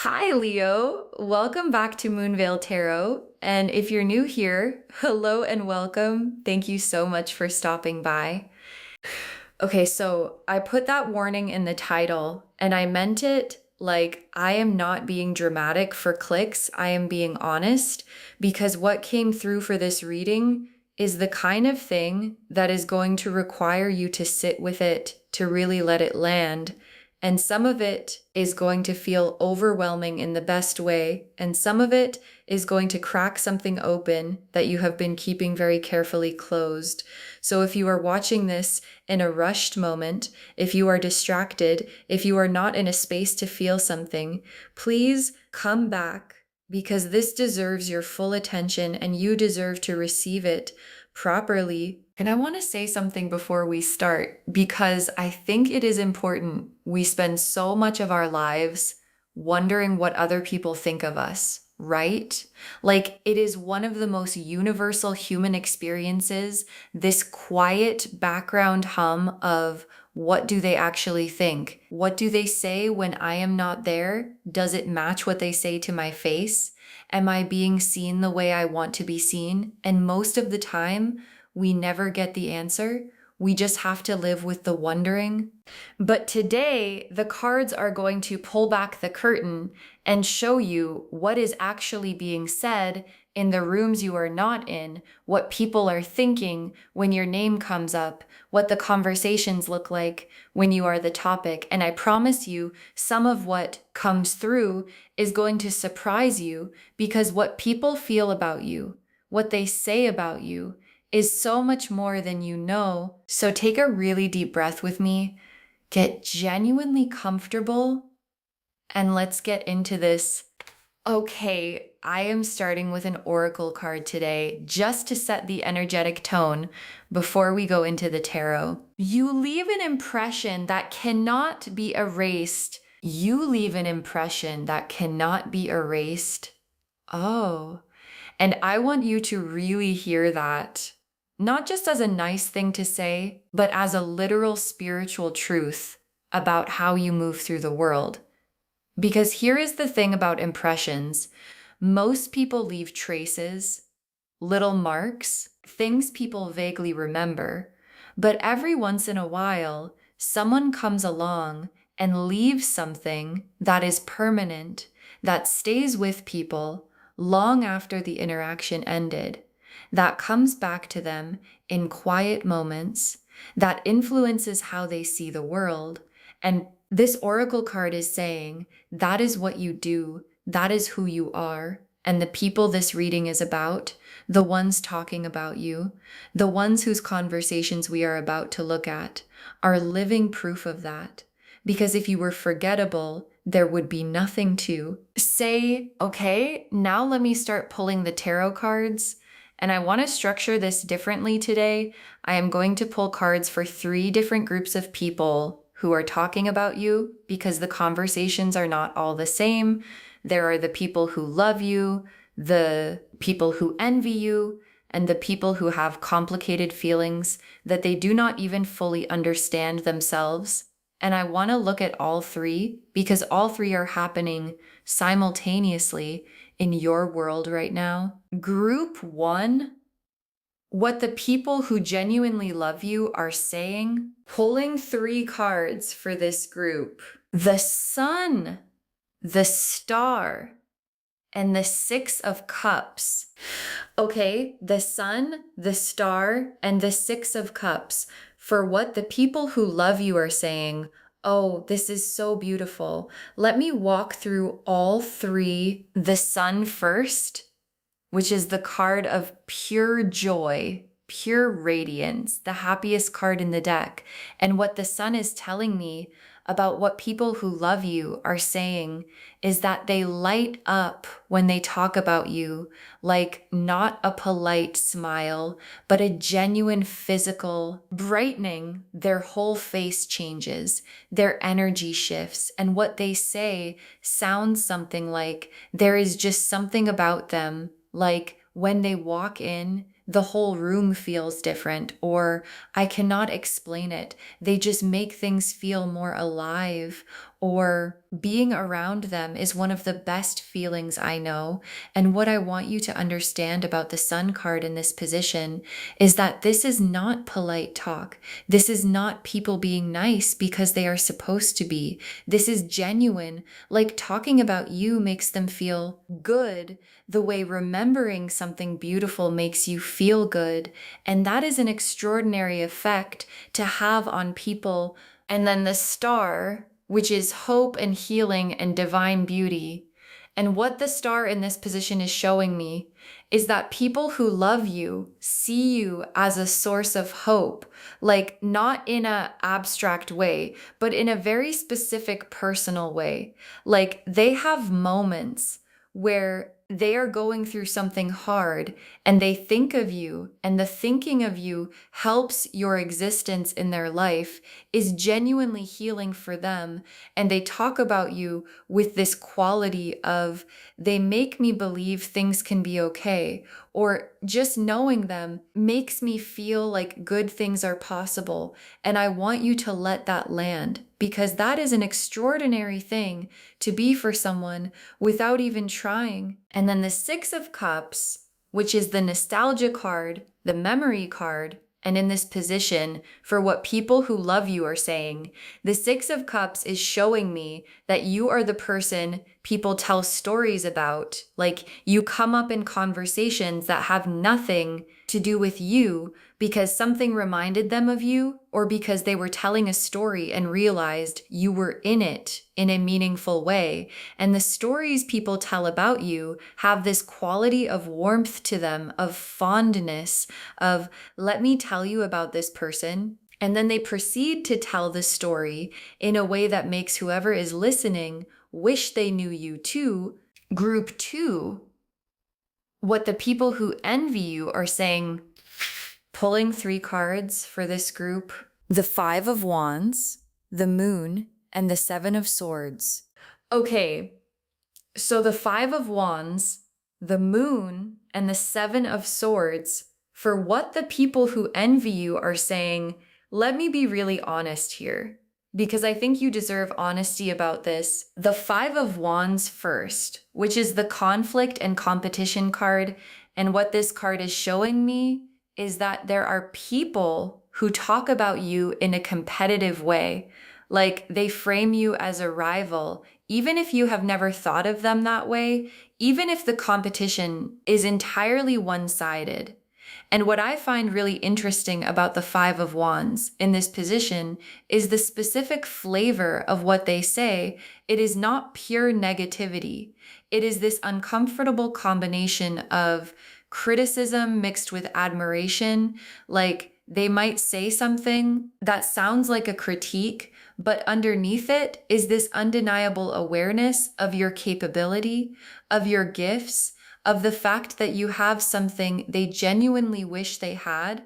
Hi, Leo. Welcome back to Moonveil Tarot. And if you're new here, hello and welcome. Thank you so much for stopping by. Okay, so I put that warning in the title and I meant it like I am not being dramatic for clicks. I am being honest because what came through for this reading is the kind of thing that is going to require you to sit with it, to really let it land. And some of it is going to feel overwhelming in the best way, and some of it is going to crack something open that you have been keeping very carefully closed. So if you are watching this in a rushed moment, if you are distracted, if you are not in a space to feel something, please come back because this deserves your full attention and you deserve to receive it properly. And I want to say something before we start because I think it is important. We spend so much of our lives wondering what other people think of us, right? Like it is one of the most universal human experiences, this quiet background hum of what do they actually think? What do they say when I am not there? Does it match what they say to my face? Am I being seen the way I want to be seen? And most of the time, we never get the answer. We just have to live with the wondering. But today, the cards are going to pull back the curtain and show you what is actually being said in the rooms you are not in, what people are thinking when your name comes up, what the conversations look like when you are the topic. And I promise you, some of what comes through is going to surprise you because what people feel about you, what they say about you, is so much more than you know. So take a really deep breath with me, get genuinely comfortable, and let's get into this. Okay, I am starting with an oracle card today just to set the energetic tone before we go into the tarot. You leave an impression that cannot be erased. You leave an impression that cannot be erased. Oh, and I want you to really hear that. Not just as a nice thing to say, but as a literal spiritual truth about how you move through the world. Because here is the thing about impressions. Most people leave traces, little marks, things people vaguely remember. But every once in a while, someone comes along and leaves something that is permanent, that stays with people long after the interaction ended, that comes back to them in quiet moments, that influences how they see the world. And this oracle card is saying that is what you do, that is who you are. And the people this reading is about, the ones talking about you, the ones whose conversations we are about to look at, are living proof of that. Because if you were forgettable, there would be nothing to say, okay, now let me start pulling the tarot cards. And I want to structure this differently today. I am going to pull cards for 3 different groups of people who are talking about you because the conversations are not all the same. There are the people who love you, the people who envy you, and the people who have complicated feelings that they do not even fully understand themselves. And I want to look at all 3 because all 3 are happening simultaneously in your world right now. Group 1, what the people who genuinely love you are saying. Pulling 3 cards for this group. The Sun, the Star, and the 6 of Cups. Okay, the Sun, the Star, and the 6 of Cups. For what the people who love you are saying, oh, this is so beautiful. Let me walk through all 3. The Sun first, which is the card of pure joy, pure radiance, the happiest card in the deck. And what the Sun is telling me about what people who love you are saying is that they light up when they talk about you, like not a polite smile, but a genuine physical brightening. Their whole face changes, their energy shifts, and what they say sounds something like there is just something about them, like when they walk in, the whole room feels different, or I cannot explain it. They just make things feel more alive, or being around them is one of the best feelings I know. And what I want you to understand about the Sun card in this position is that this is not polite talk. This is not people being nice because they are supposed to be. This is genuine. Like talking about you makes them feel good the way remembering something beautiful makes you feel good. And that is an extraordinary effect to have on people. And then the star, which is hope and healing and divine beauty. And what the star in this position is showing me is that people who love you see you as a source of hope, like not in an abstract way, but in a very specific personal way. Like they have moments where they are going through something hard and they think of you, and the thinking of you helps your existence in their life, is genuinely healing for them. And they talk about you with this quality of, they make me believe things can be okay, or just knowing them makes me feel like good things are possible. And I want you to let that land, because that is an extraordinary thing to be for someone without even trying. And then the Six of Cups, which is the nostalgia card, the memory card, and in this position for what people who love you are saying, the Six of Cups is showing me that you are the person people tell stories about. Like you come up in conversations that have nothing to do with you because something reminded them of you, or because they were telling a story and realized you were in it in a meaningful way. And the stories people tell about you have this quality of warmth to them, of fondness, of let me tell you about this person. And then they proceed to tell the story in a way that makes whoever is listening wish they knew you too. Group 2, what the people who envy you are saying, pulling 3 cards for this group: the Five of Wands, the Moon, and the Seven of Swords. Okay, so the Five of Wands, the Moon, and the Seven of Swords, for what the people who envy you are saying, let me be really honest here, because I think you deserve honesty about this. The Five of Wands first, which is the conflict and competition card, and what this card is showing me is that there are people who talk about you in a competitive way. Like they frame you as a rival, even if you have never thought of them that way, even if the competition is entirely one-sided. And what I find really interesting about the Five of Wands in this position is the specific flavor of what they say. It is not pure negativity. It is this uncomfortable combination of criticism mixed with admiration. Like they might say something that sounds like a critique, but underneath it is this undeniable awareness of your capability, of your gifts, of the fact that you have something they genuinely wish they had.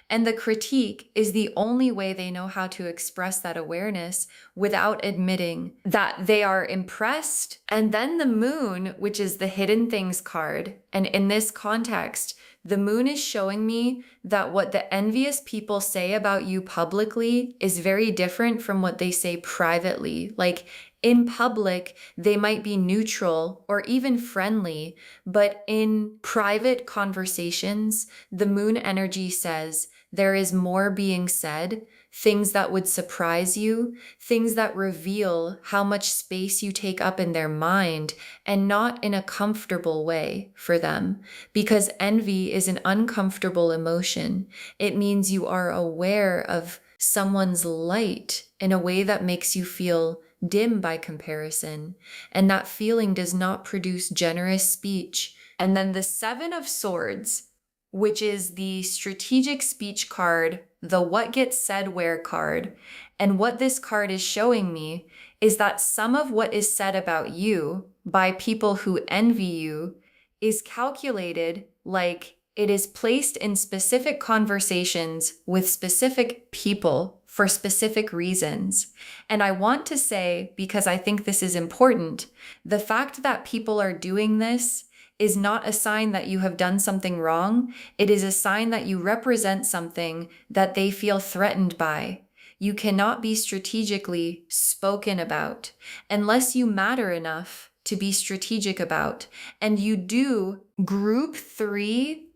And the critique is the only way they know how to express that awareness without admitting that they are impressed. And then the Moon, which is the hidden things card. And in this context, the Moon is showing me that what the envious people say about you publicly is very different from what they say privately. Like in public, they might be neutral or even friendly, but in private conversations, the Moon energy says there is more being said, things that would surprise you, things that reveal how much space you take up in their mind, and not in a comfortable way for them. Because envy is an uncomfortable emotion. It means you are aware of someone's light in a way that makes you feel dim by comparison, and that feeling does not produce generous speech. And then the Seven of Swords, which is the strategic speech card, the what gets said where card. And what this card is showing me is that some of what is said about you by people who envy you is calculated, like it is placed in specific conversations with specific people for specific reasons. And I want to say, because I think this is important, the fact that people are doing this is not a sign that you have done something wrong. It is a sign that you represent something that they feel threatened by. you cannot be strategically spoken about unless you matter enough to be strategic about. And you do group 3,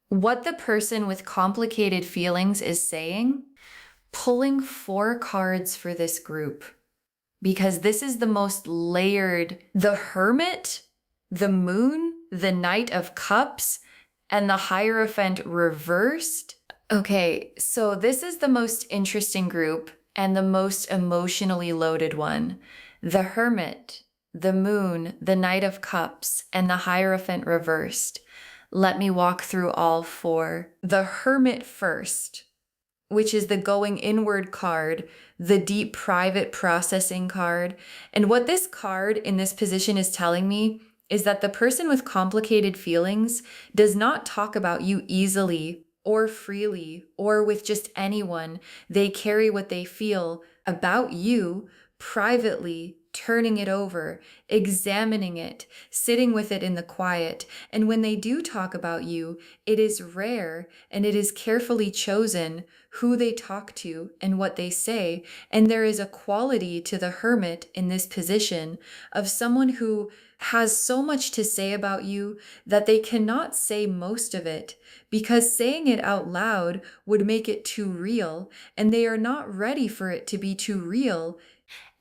what the person with complicated feelings is saying, pulling 4 cards for this group, because this is the most layered. The Hermit, the Moon, the Knight of Cups, and the Hierophant reversed. Okay, so this is the most interesting group and the most emotionally loaded one. The Hermit, the Moon, the Knight of Cups, and the Hierophant reversed. Let me walk through all 4. The Hermit first, which is the going inward card, the deep private processing card. And what this card in this position is telling me is that the person with complicated feelings does not talk about you easily or freely or with just anyone. They carry what they feel about you privately, turning it over, examining it, sitting with it in the quiet. And when they do talk about you, it is rare and it is carefully chosen who they talk to and what they say. And there is a quality to the Hermit in this position of someone who has so much to say about you that they cannot say most of it, because saying it out loud would make it too real, and they are not ready for it to be too real.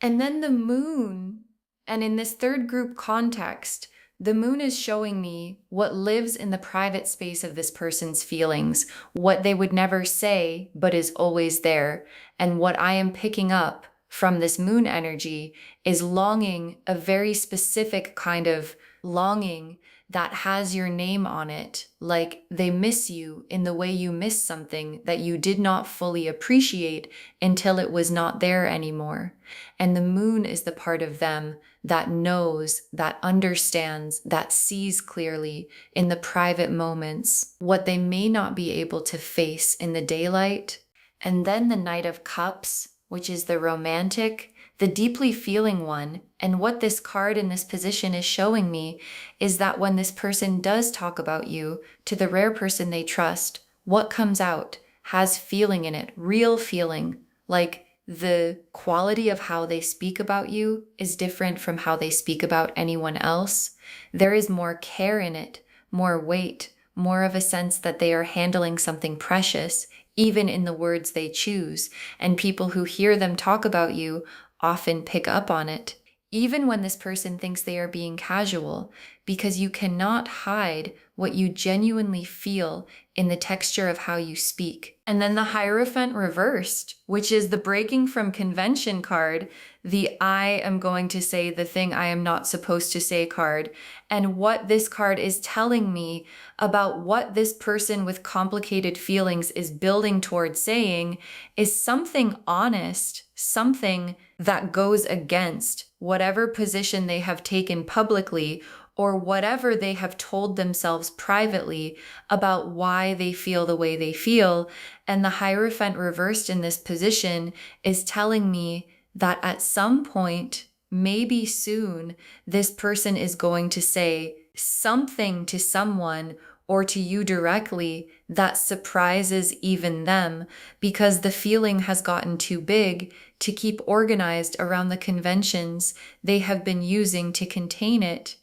And then the Moon, and in this third group context, the Moon is showing me what lives in the private space of this person's feelings, what they would never say, but is always there. And what I am picking up from this Moon energy is longing, a very specific kind of longing that has your name on it, like they miss you in the way you miss something that you did not fully appreciate until it was not there anymore. And the Moon is the part of them that knows, that understands, that sees clearly in the private moments what they may not be able to face in the daylight. And then the Knight of Cups, which is the romantic, the deeply feeling one. And what this card in this position is showing me is that when this person does talk about you to the rare person they trust, what comes out has feeling in it, real feeling. Like the quality of how they speak about you is different from how they speak about anyone else. There is more care in it, more weight, more of a sense that they are handling something precious, even in the words they choose. And people who hear them talk about you often pick up on it, even when this person thinks they are being casual, because you cannot hide what you genuinely feel in the texture of how you speak. And then the Hierophant reversed, which is the breaking from convention card, the I am going to say the thing I am not supposed to say card. And what this card is telling me about what this person with complicated feelings is building towards saying is something honest, something that goes against whatever position they have taken publicly or whatever they have told themselves privately about why they feel the way they feel. And the Hierophant reversed in this position is telling me that at some point, maybe soon, this person is going to say something to someone or to you directly that surprises even them, because the feeling has gotten too big to keep organized around the conventions they have been using to contain it.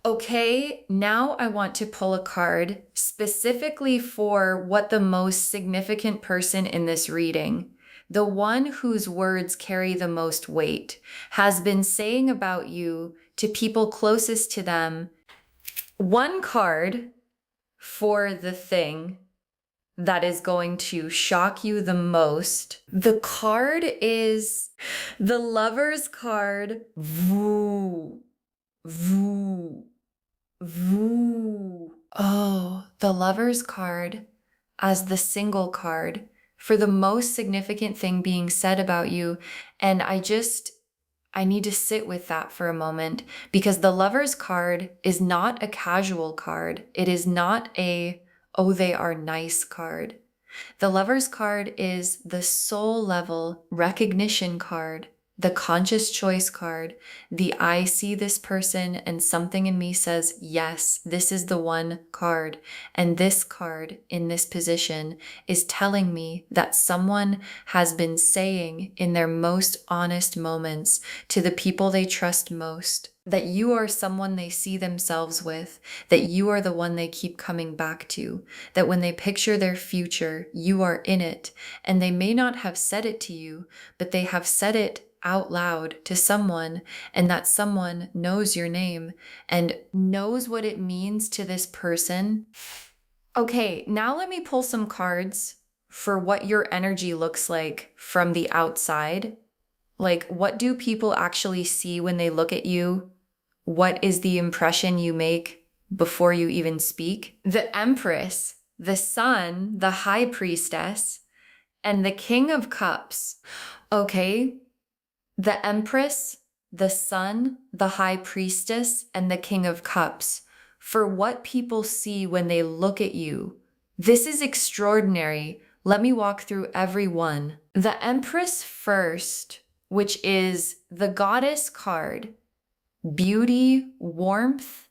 Okay, now I want to pull a card specifically for what the most significant person in this reading, the one whose words carry the most weight, has been saying about you to people closest to them. One card for the thing that is going to shock you the most. The card is the Lover's card. Voo, voo, voo. Oh, the Lover's card as the single card for the most significant thing being said about you. And I need to sit with that for a moment, because the Lover's card is not a casual card. It is not a, oh, they are nice card. The Lover's card is the soul level recognition card. the conscious choice card, the I see this person and something in me says, yes, this is the one card. And this card in this position is telling me that someone has been saying in their most honest moments to the people they trust most, that you are someone they see themselves with, that you are the one they keep coming back to, that when they picture their future, you are in it. And they may not have said it to you, but they have said it out loud to someone, and that someone knows your name and knows what it means to this person. Okay, now let me pull some cards for what your energy looks like from the outside. Like, what do people actually see when they look at you? What is the impression you make before you even speak? The Empress, the Sun, the High Priestess, and the King of Cups. Okay, the Empress, the Sun, the High Priestess, and the King of Cups. For what people see when they look at you. This is extraordinary. Let me walk through every one. The Empress first, which is the Goddess card. Beauty, warmth,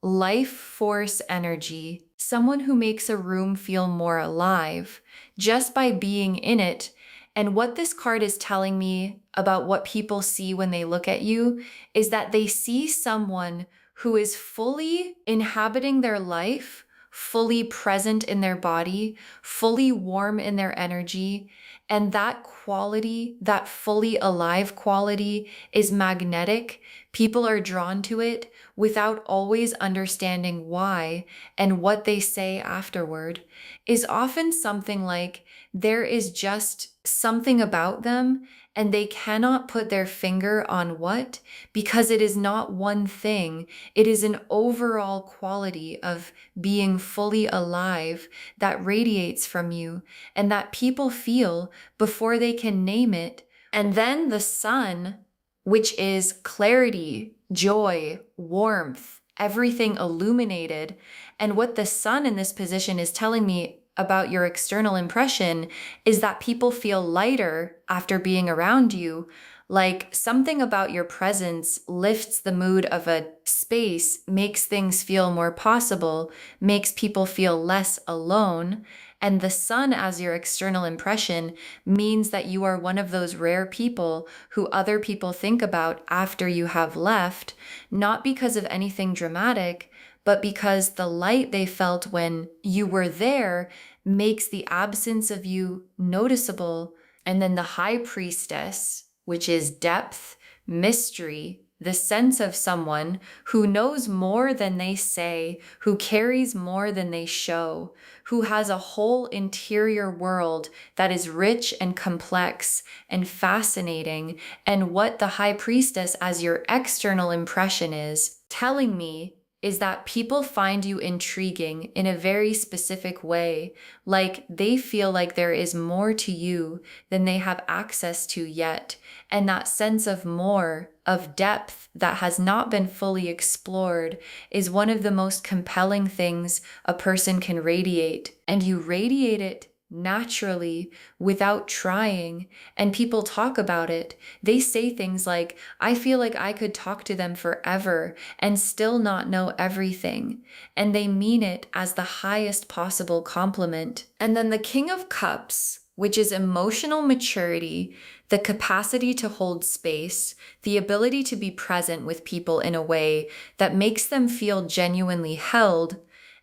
life force energy. Someone who makes a room feel more alive just by being in it. And what this card is telling me about what people see when they look at you is that they see someone who is fully inhabiting their life, fully present in their body, fully warm in their energy. And that quality, that fully alive quality, is magnetic. People are drawn to it without always understanding why, and what they say afterward is often something like, there is just something about them and they cannot put their finger on what, because it is not one thing. It is an overall quality of being fully alive that radiates from you and that people feel before they can name it. And then the Sun, which is clarity, joy, warmth, everything illuminated. And what the Sun in this position is telling me about your external impression is that people feel lighter after being around you. Like something about your presence lifts the mood of a space, makes things feel more possible, makes people feel less alone. And the Sun as your external impression means that you are one of those rare people who other people think about after you have left, not because of anything dramatic, but because the light they felt when you were there makes the absence of you noticeable. And then the High Priestess, which is depth, mystery, the sense of someone who knows more than they say, who carries more than they show, who has a whole interior world that is rich and complex and fascinating. And what the High Priestess as your external impression is telling me is that people find you intriguing in a very specific way, like they feel like there is more to you than they have access to yet. And that sense of more, of depth that has not been fully explored, is one of the most compelling things a person can radiate. And you radiate it naturally without trying. And people talk about it. They say things like, I feel like I could talk to them forever and still not know everything. And they mean it as the highest possible compliment. And then the King of Cups, which is emotional maturity, the capacity to hold space, the ability to be present with people in a way that makes them feel genuinely held.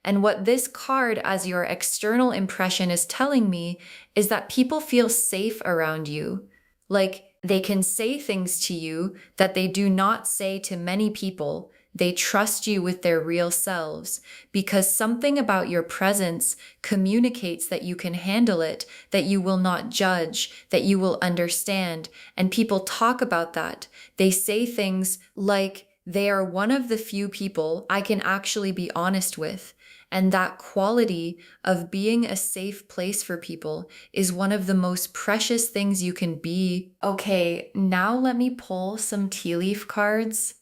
And what this card as your external impression is telling me is that people feel safe around you. Like they can say things to you that they do not say to many people. They trust you with their real selves because something about your presence communicates that you can handle it, that you will not judge, that you will understand. And people talk about that. They say things like, they are one of the few people I can actually be honest with. And that quality of being a safe place for people is one of the most precious things you can be. Okay, now let me pull some tea leaf cards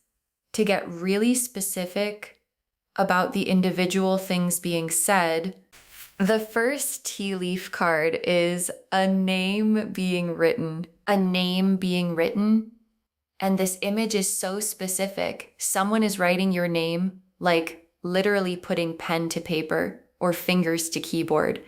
to get really specific about the individual things being said. The first tea leaf card is a name being written. a name being written. And this image is so specific. Someone is writing your name, like literally putting pen to paper or fingers to keyboard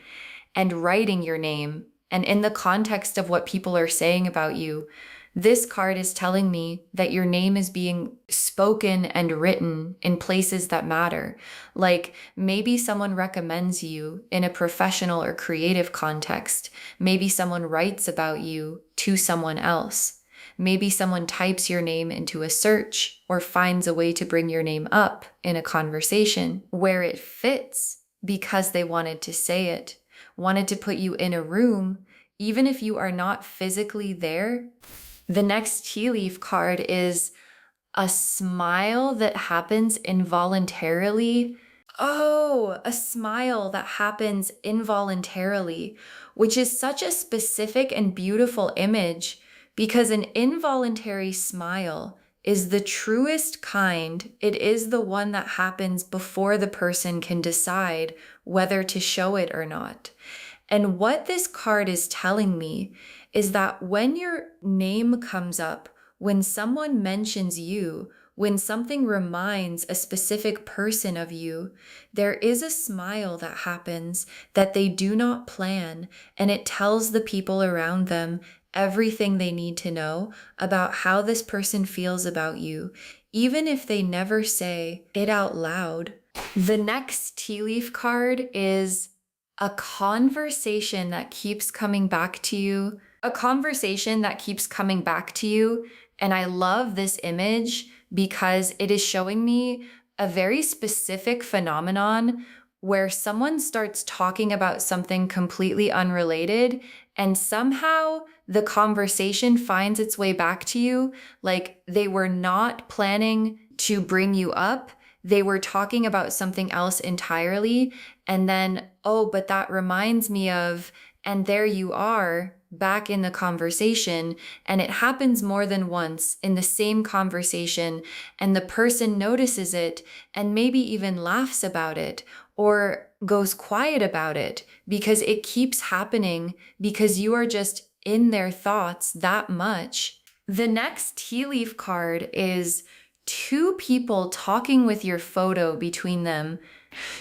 and writing your name. And in the context of what people are saying about you, this card is telling me that your name is being spoken and written in places that matter. Like maybe someone recommends you in a professional or creative context. Maybe someone writes about you to someone else. Maybe someone types your name into a search or finds a way to bring your name up in a conversation where it fits because they wanted to say it, wanted to put you in a room, even if you are not physically there. The next tea leaf card is a smile that happens involuntarily. Oh, a smile that happens involuntarily, which is such a specific and beautiful image because an involuntary smile is the truest kind. It is the one that happens before the person can decide whether to show it or not. And what this card is telling me is that when your name comes up, when someone mentions you, when something reminds a specific person of you, there is a smile that happens that they do not plan, and it tells the people around them everything they need to know about how this person feels about you, even if they never say it out loud. The next tea leaf card is a conversation that keeps coming back to you, a conversation that keeps coming back to you. And I love this image because it is showing me a very specific phenomenon where someone starts talking about something completely unrelated and somehow the conversation finds its way back to you. Like they were not planning to bring you up. They were talking about something else entirely. And then, oh, but that reminds me of, and there you are back in the conversation. And it happens more than once in the same conversation. And the person notices it and maybe even laughs about it or goes quiet about it because it keeps happening because you are just in their thoughts that much. The next tea leaf card is two people talking with your photo between them.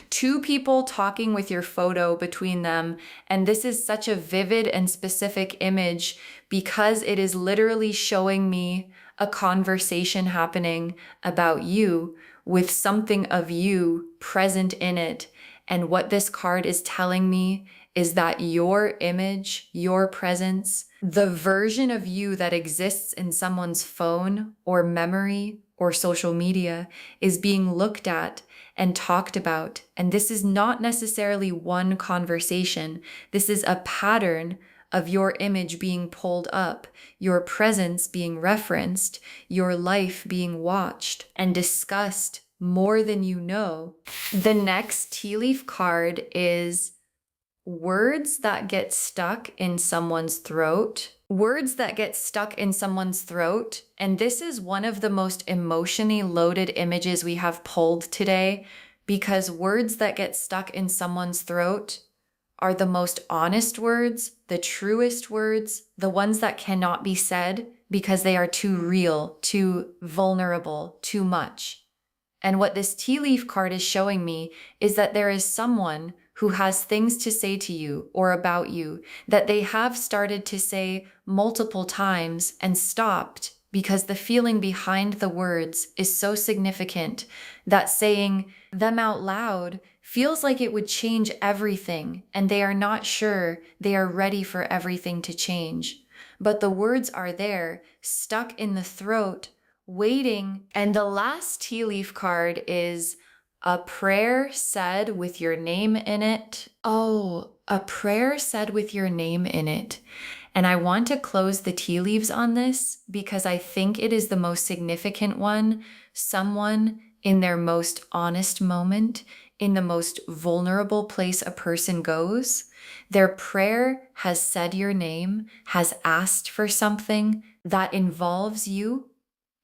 Two people talking with your photo between them. And this is such a vivid and specific image because it is literally showing me a conversation happening about you with something of you present in it. And what this card is telling me is that your image, your presence, the version of you that exists in someone's phone or memory or social media is being looked at and talked about. And this is not necessarily one conversation. This is a pattern of your image being pulled up, your presence being referenced, your life being watched and discussed more than you know. The next tea leaf card is words that get stuck in someone's throat. Words that get stuck in someone's throat. And this is one of the most emotionally loaded images we have pulled today because words that get stuck in someone's throat are the most honest words, the truest words, the ones that cannot be said because they are too real, too vulnerable, too much. And what this tea leaf card is showing me is that there is someone who has things to say to you or about you that they have started to say multiple times and stopped because the feeling behind the words is so significant that saying them out loud feels like it would change everything, and they are not sure they are ready for everything to change. But the words are there, stuck in the throat, waiting. And the last tea leaf card is a prayer said with your name in it. Oh, a prayer said with your name in it. And I want to close the tea leaves on this because I think it is the most significant one. Someone in their most honest moment, in the most vulnerable place a person goes, their prayer has said your name, has asked for something that involves you,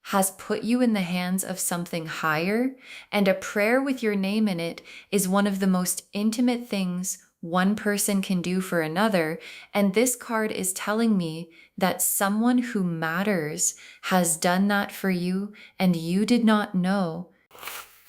has put you in the hands of something higher, and a prayer with your name in it is one of the most intimate things one person can do for another. And this card is telling me that someone who matters has done that for you and you did not know.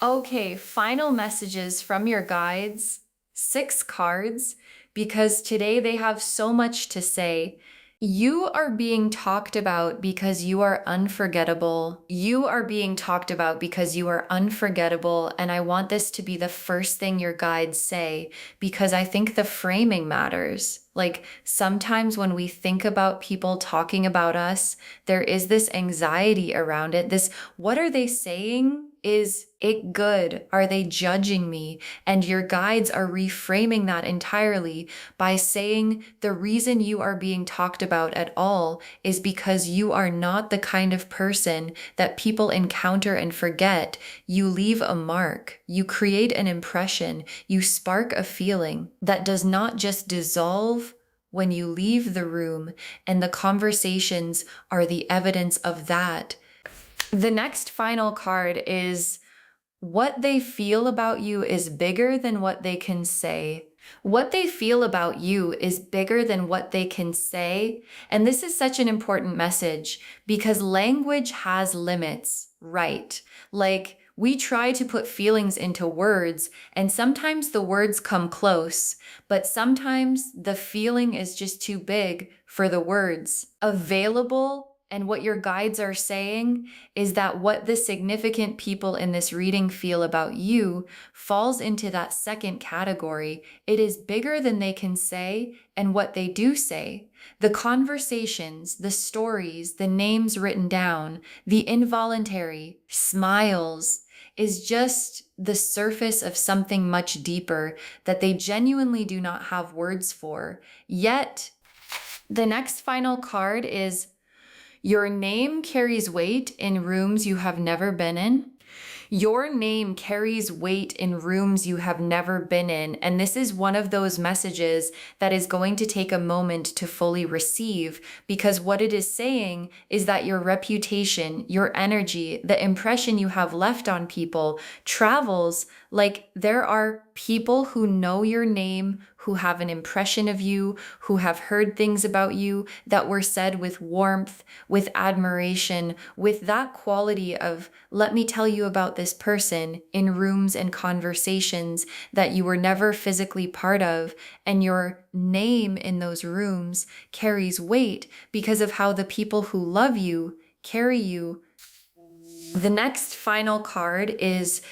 Okay, final messages from your guides. 6 cards, because today they have so much to say. You are being talked about because you are unforgettable. You are being talked about because you are unforgettable. And I want this to be the first thing your guides say, because I think the framing matters. Like sometimes when we think about people talking about us, there is this anxiety around it. This, what are they saying? Is it good? Are they judging me? And your guides are reframing that entirely by saying the reason you are being talked about at all is because you are not the kind of person that people encounter and forget. You leave a mark. You create an impression. You spark a feeling that does not just dissolve when you leave the room, and the conversations are the evidence of that. The next final card is what they feel about you is bigger than what they can say. What they feel about you is bigger than what they can say. And this is such an important message because language has limits, right? Like we try to put feelings into words, and sometimes the words come close, but sometimes the feeling is just too big for the words available. And what your guides are saying is that what the significant people in this reading feel about you falls into that second category. It is bigger than they can say and what they do say. The conversations, the stories, the names written down, the involuntary smiles is just the surface of something much deeper that they genuinely do not have words for. Yet, the next final card is your name carries weight in rooms you have never been in. Your name carries weight in rooms you have never been in. And this is one of those messages that is going to take a moment to fully receive, because what it is saying is that your reputation, your energy, the impression you have left on people travels. Like there are people who know your name, who have an impression of you, who have heard things about you that were said with warmth, with admiration, with that quality of, let me tell you about this person in rooms and conversations that you were never physically part of. And your name in those rooms carries weight because of how the people who love you carry you. The next final card is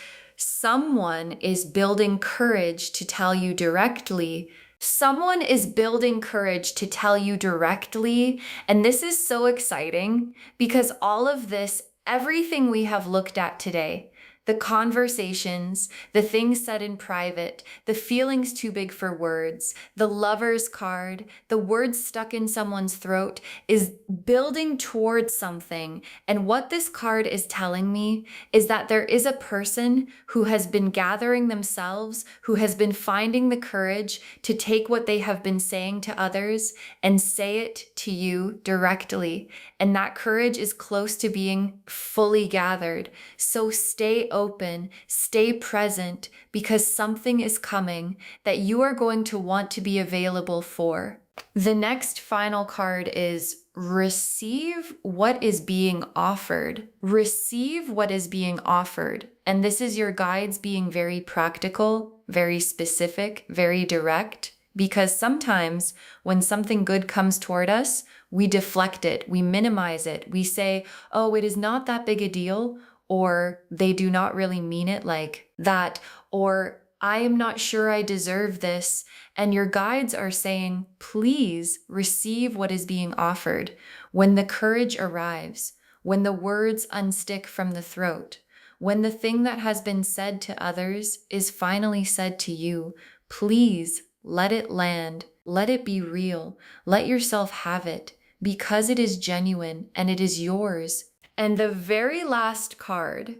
someone is building courage to tell you directly. Someone is building courage to tell you directly. And this is so exciting because all of this, everything we have looked at today, the conversations, the things said in private, the feelings too big for words, the lover's card, the words stuck in someone's throat is building towards something. And what this card is telling me is that there is a person who has been gathering themselves, who has been finding the courage to take what they have been saying to others and say it to you directly. And that courage is close to being fully gathered. So stay open, stay present, because something is coming that you are going to want to be available for. The next final card is receive what is being offered. Receive what is being offered. And this is your guides being very practical, very specific, very direct, because sometimes when something good comes toward us, we deflect it, we minimize it, we say, oh, it is not that big a deal, or they do not really mean it like that, or I am not sure I deserve this. And your guides are saying, please receive what is being offered. When the courage arrives, when the words unstick from the throat, when the thing that has been said to others is finally said to you, please let it land. Let it be real. Let yourself have it, because it is genuine and it is yours. And the very last card,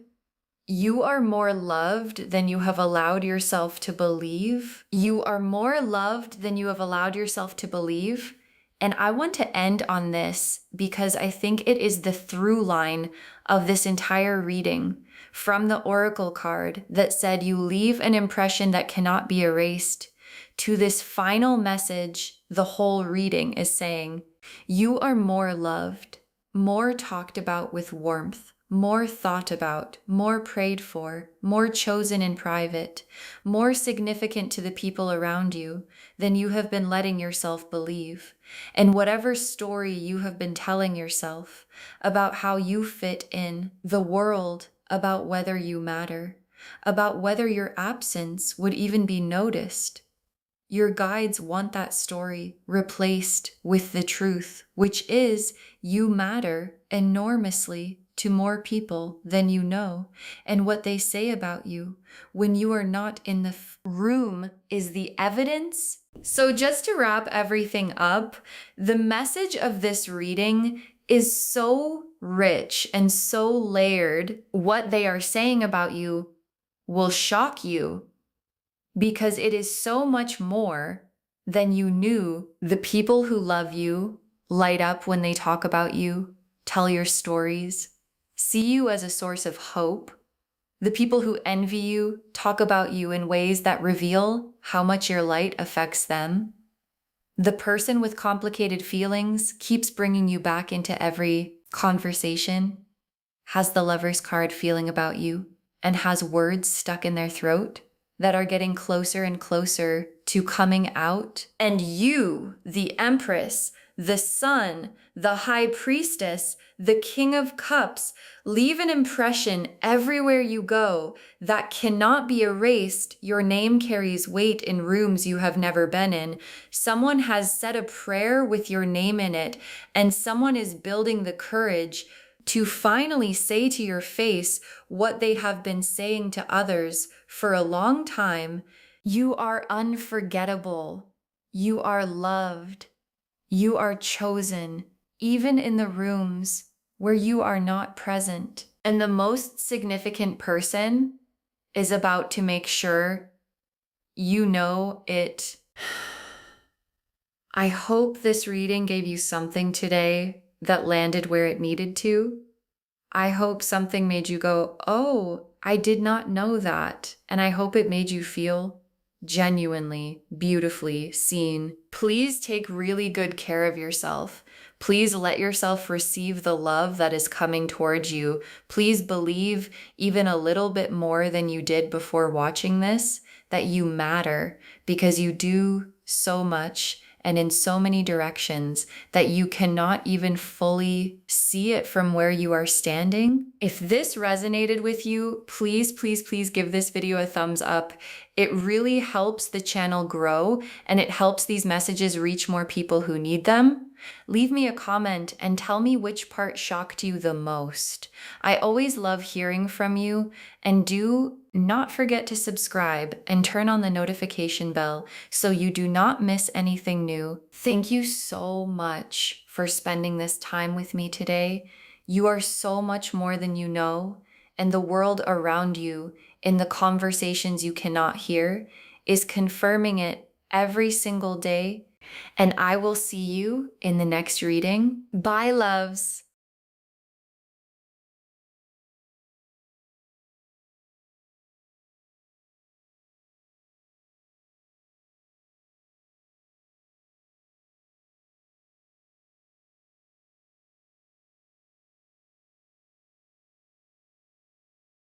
you are more loved than you have allowed yourself to believe. You are more loved than you have allowed yourself to believe. And I want to end on this because I think it is the through line of this entire reading from the oracle card that said you leave an impression that cannot be erased. to this final message. The whole reading is saying, you are more loved, more talked about with warmth, more thought about, more prayed for, more chosen in private, more significant to the people around you than you have been letting yourself believe. And whatever story you have been telling yourself about how you fit in the world, about whether you matter, about whether your absence would even be noticed, your guides want that story replaced with the truth, which is you matter enormously to more people than you know, and what they say about you when you are not in the room is the evidence. So just to wrap everything up, the message of this reading is so rich and so layered. What they are saying about you will shock you because it is so much more than you knew. The people who love you light up when they talk about you, tell your stories, see you as a source of hope. The people who envy you talk about you in ways that reveal how much your light affects them. The person with complicated feelings keeps bringing you back into every conversation, has the Lover's card feeling about you, and has words stuck in their throat that are getting closer and closer to coming out. And you, the Empress, the Sun, the High Priestess, the King of Cups, leave an impression everywhere you go that cannot be erased. Your name carries weight in rooms you have never been in. Someone has said a prayer with your name in it, and someone is building the courage to finally say to your face what they have been saying to others for a long time. You are unforgettable. You are loved. You are chosen, even in the rooms where you are not present. And the most significant person is about to make sure you know it. I hope this reading gave you something today that landed where it needed to. I hope something made you go, oh, I did not know that. And I hope it made you feel genuinely, beautifully seen. Please take really good care of yourself. Please let yourself receive the love that is coming towards you. Please believe even a little bit more than you did before watching this, that you matter, because you do so much and in so many directions that you cannot even fully see it from where you are standing. If this resonated with you, please, please, please give this video a thumbs up. It really helps the channel grow, and it helps these messages reach more people who need them. Leave me a comment and tell me which part shocked you the most. I always love hearing from you, and do not forget to subscribe and turn on the notification bell so you do not miss anything new. Thank you so much for spending this time with me today. You are so much more than you know, and the world around you, in the conversations you cannot hear, is confirming it every single day. And I will see you in the next reading. Bye, loves.